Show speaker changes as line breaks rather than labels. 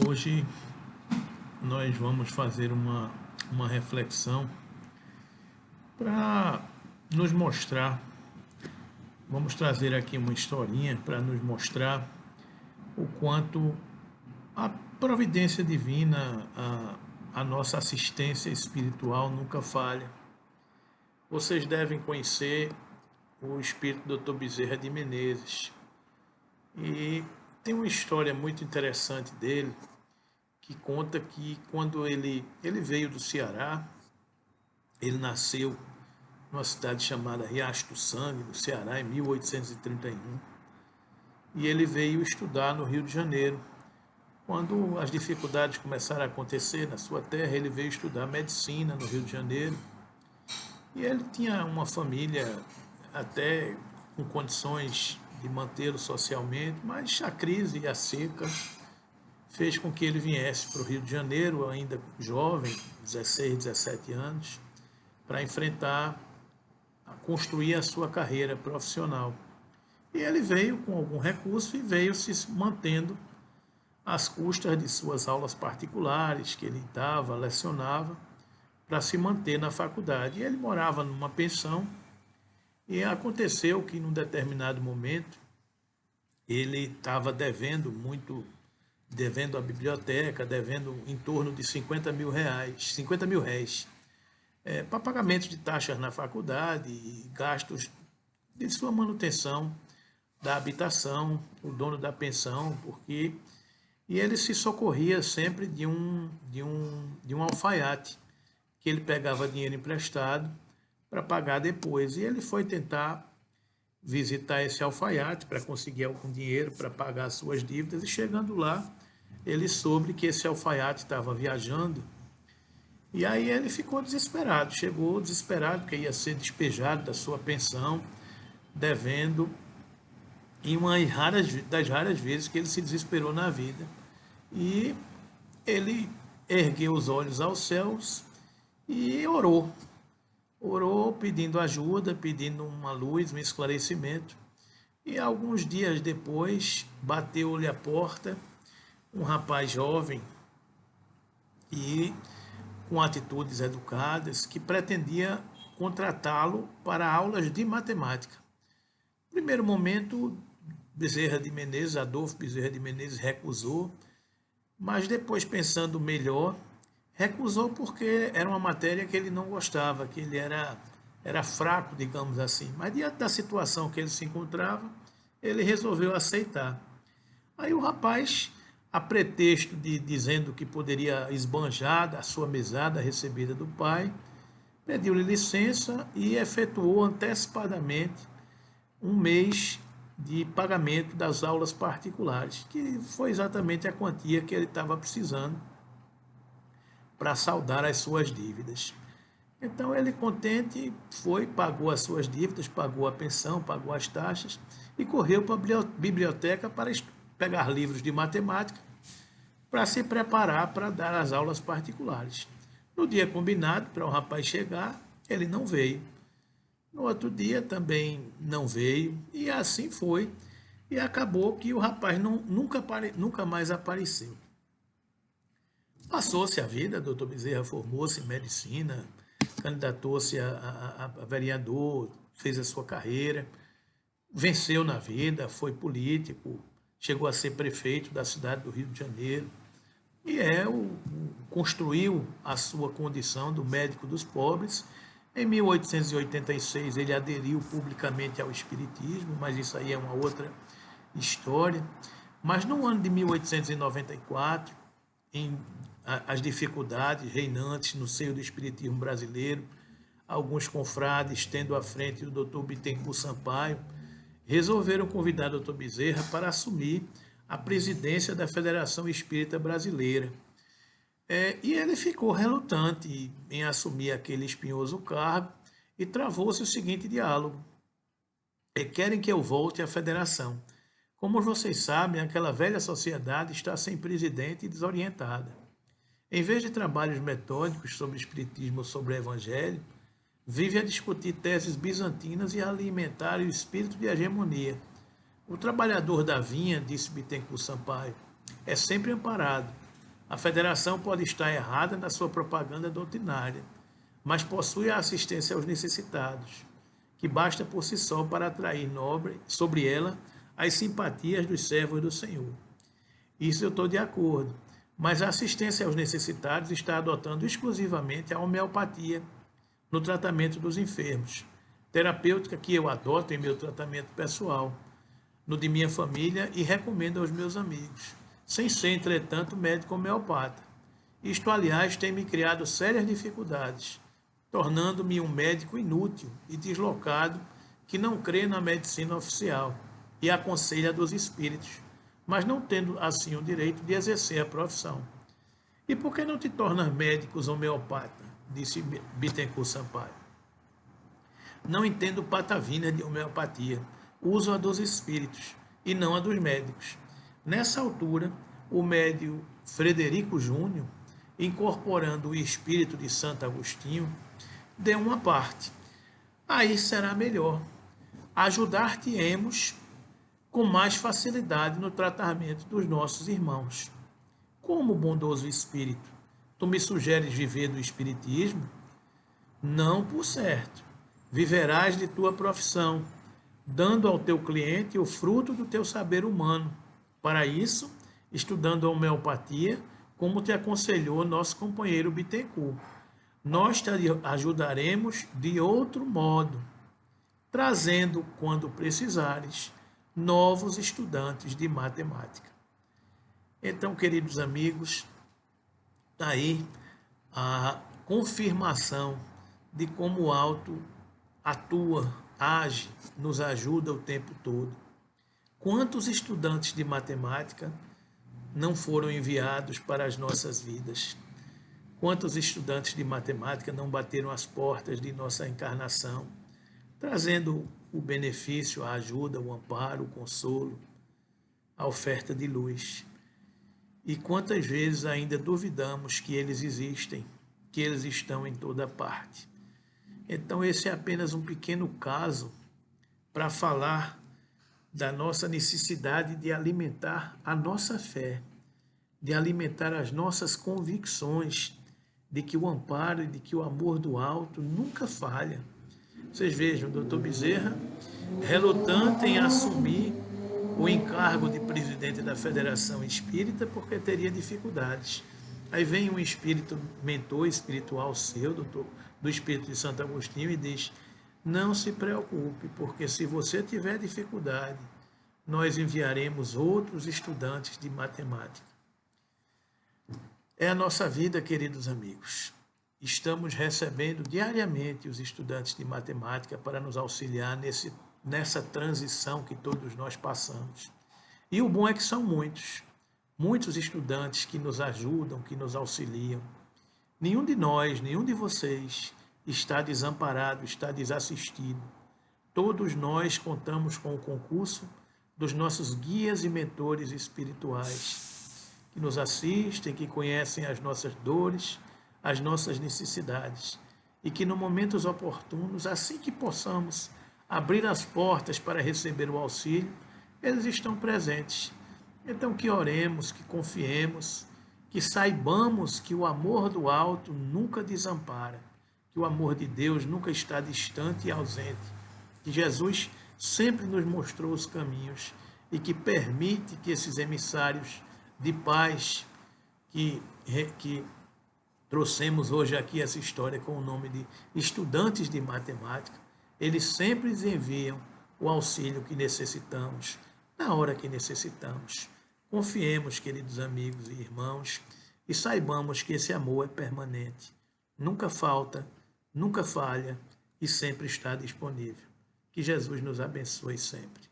Hoje nós vamos fazer uma reflexão para nos mostrar, vamos trazer aqui uma historinha para nos mostrar o quanto a providência divina, a nossa assistência espiritual nunca falha. Vocês devem conhecer o espírito do Dr. Bezerra de Menezes. E tem uma história muito interessante dele, que conta que quando ele veio do Ceará, ele nasceu numa cidade chamada Riacho do Sangue, no Ceará, em 1831, e ele veio estudar no Rio de Janeiro. Quando as dificuldades começaram a acontecer na sua terra, ele veio estudar medicina no Rio de Janeiro, e ele tinha uma família até com condições de mantê-lo socialmente, mas a crise e a seca fez com que ele viesse para o Rio de Janeiro, ainda jovem, 16, 17 anos, para enfrentar, construir a sua carreira profissional. E ele veio com algum recurso e veio se mantendo às custas de suas aulas particulares, que ele dava, lecionava, para se manter na faculdade. E ele morava numa pensão, e aconteceu que, num determinado momento, ele estava devendo à biblioteca, devendo em torno de 50 mil réis, para pagamento de taxas na faculdade e gastos de sua manutenção da habitação, o dono da pensão, e ele se socorria sempre de um alfaiate, que ele pegava dinheiro emprestado para pagar depois. E ele foi tentar visitar esse alfaiate para conseguir algum dinheiro para pagar as suas dívidas, e chegando lá, ele soube que esse alfaiate estava viajando, e aí ele ficou desesperado, chegou desesperado porque ia ser despejado da sua pensão, devendo, e uma das raras vezes que ele se desesperou na vida. E ele ergueu os olhos aos céus e orou pedindo ajuda, pedindo uma luz, um esclarecimento. E alguns dias depois, bateu-lhe a porta um rapaz jovem e com atitudes educadas, que pretendia contratá-lo para aulas de matemática. No primeiro momento, Adolfo Bezerra de Menezes recusou, mas depois, pensando melhor, recusou porque era uma matéria que ele não gostava, que ele era fraco, digamos assim. Mas diante da situação que ele se encontrava, ele resolveu aceitar. Aí o rapaz, a pretexto de dizendo que poderia esbanjar da sua mesada recebida do pai, pediu-lhe licença e efetuou antecipadamente um mês de pagamento das aulas particulares, que foi exatamente a quantia que ele estava precisando para saldar as suas dívidas. Então ele, contente, foi, pagou as suas dívidas, pagou a pensão, pagou as taxas e correu para a biblioteca para pegar livros de matemática para se preparar para dar as aulas particulares. No dia combinado para o rapaz chegar, ele não veio. No outro dia também não veio, e assim foi. E acabou que o rapaz nunca mais apareceu. Passou-se a vida, doutor Bezerra formou-se em medicina, candidatou-se a vereador, fez a sua carreira, venceu na vida, foi político, chegou a ser prefeito da cidade do Rio de Janeiro, e construiu a sua condição do médico dos pobres. Em 1886 ele aderiu publicamente ao espiritismo, mas isso aí é uma outra história. Mas no ano de 1894, as dificuldades reinantes no seio do espiritismo brasileiro, alguns confrades, tendo à frente o Dr. Bittencourt Sampaio, resolveram convidar o Dr. Bezerra para assumir a presidência da Federação Espírita Brasileira. E ele ficou relutante em assumir aquele espinhoso cargo e travou-se o seguinte diálogo: querem que eu volte à federação. Como vocês sabem, aquela velha sociedade está sem presidente e desorientada. Em vez de trabalhos metódicos sobre o espiritismo ou sobre o evangelho, vive a discutir teses bizantinas e a alimentar o espírito de hegemonia. O trabalhador da vinha, disse Bittencourt Sampaio, é sempre amparado, A federação pode estar errada na sua propaganda doutrinária, mas possui a assistência aos necessitados, que basta por si só para atrair sobre ela as simpatias dos servos do Senhor. Isso eu estou de acordo, mas a assistência aos necessitados está adotando exclusivamente a homeopatia no tratamento dos enfermos, terapêutica que eu adoto em meu tratamento pessoal, no de minha família e recomendo aos meus amigos, sem ser, entretanto, médico homeopata. Isto, aliás, tem me criado sérias dificuldades, tornando-me um médico inútil e deslocado que não crê na medicina oficial e aconselha dos espíritos, mas não tendo assim o direito de exercer a profissão. E por que não te tornas médico homeopata? Disse Bittencourt Sampaio. Não entendo patavina de homeopatia, uso a dos espíritos e não a dos médicos. Nessa altura, o médium Frederico Júnior, incorporando o espírito de Santo Agostinho, deu uma parte. Aí será melhor. Ajudar-te-emos com mais facilidade no tratamento dos nossos irmãos. Como bondoso espírito, tu me sugeres viver do espiritismo? Não por certo. Viverás de tua profissão, dando ao teu cliente o fruto do teu saber humano. Para isso, estudando a homeopatia, como te aconselhou nosso companheiro Bittencourt. Nós te ajudaremos de outro modo, trazendo, quando precisares, novos estudantes de matemática. Então, queridos amigos, está aí a confirmação de como o alto atua, age, nos ajuda o tempo todo. Quantos estudantes de matemática não foram enviados para as nossas vidas? Quantos estudantes de matemática não bateram as portas de nossa encarnação, trazendo o benefício, a ajuda, o amparo, o consolo, a oferta de luz? E quantas vezes ainda duvidamos que eles existem, que eles estão em toda parte? Então, esse é apenas um pequeno caso para falar da nossa necessidade de alimentar a nossa fé, de alimentar as nossas convicções de que o amparo e de que o amor do alto nunca falha. Vocês vejam, o doutor Bezerra, relutante em assumir o encargo de presidente da Federação Espírita porque teria dificuldades. Aí vem um espírito mentor espiritual seu, do Espírito de Santo Agostinho, e diz: não se preocupe, porque se você tiver dificuldade, nós enviaremos outros estudantes de matemática. É a nossa vida, queridos amigos. Estamos recebendo diariamente os estudantes de matemática para nos auxiliar nessa transição que todos nós passamos. E o bom é que são muitos estudantes que nos ajudam, que nos auxiliam. Nenhum de nós, nenhum de vocês está desamparado, está desassistido. Todos nós contamos com o concurso dos nossos guias e mentores espirituais, que nos assistem, que conhecem as nossas dores, as nossas necessidades, e que no momentos oportunos, assim que possamos abrir as portas para receber o auxílio, eles estão presentes. Então que oremos, que confiemos, que saibamos que o amor do alto nunca desampara, que o amor de Deus nunca está distante e ausente, que Jesus sempre nos mostrou os caminhos e que permite que esses emissários de paz que trouxemos hoje aqui essa história com o nome de estudantes de matemática, eles sempre nos enviam o auxílio que necessitamos, na hora que necessitamos. Confiemos, queridos amigos e irmãos, e saibamos que esse amor é permanente, nunca falta, nunca falha e sempre está disponível. Que Jesus nos abençoe sempre.